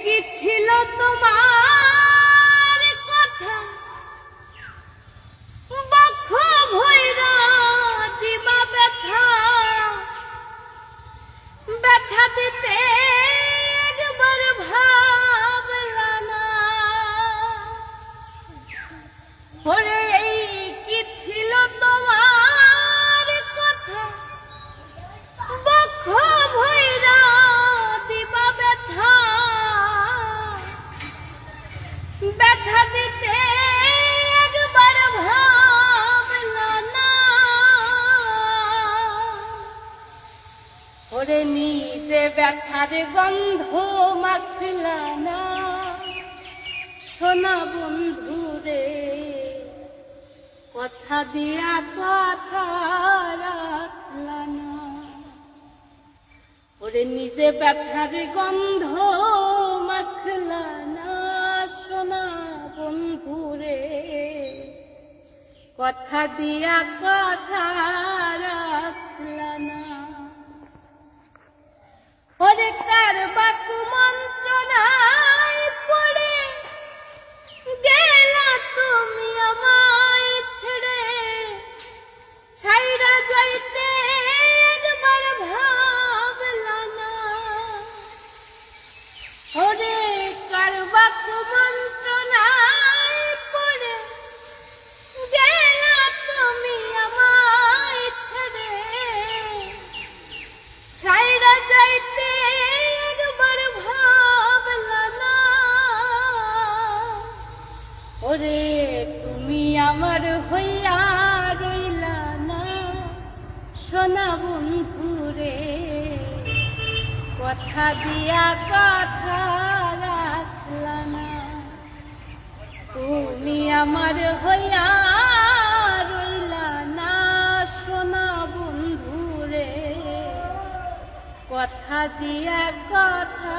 কি ছিল তোমার কথা বক্ষ ভৈরা দিবা ব্যথা ব্যথা দিতে একবার ভাবলা না ওরে এই কি ছিল তোমার কথা বক্ষ ভৈরা দিবা ব্যথা ব্যথা দিতে একবার ভাবলা না ওরে নিজে ব্যথার গন্ধ মাখলা না সোনা বন্ধুরে কথা দিয়া কথা রাখলা না ওরে নিজে ব্যথার গন্ধ মাখলা না সোনা বন্ধুরে কথা দিয়া কথা রাখলা না ওরে কার বাক মন্ত্রণায় পড়ে গেলা তুমি আমায় ছেড়ে ছাইরা যাইতে একবার ভাবলা না ওরে কার বাক মন্ত্রণায় পড়ে গেলা তুমি আমায় ছেড়ে ছাইরা যাইতে একবার ভাবলা না ওরে তুমি আমার হইয়া রইলা না সোনা বন্ধুরে কথা দিয়া কথা রাখলা না তুমি আমার হইয়া রইলা না সোনা বন্ধুরে কথা দিয়া কথা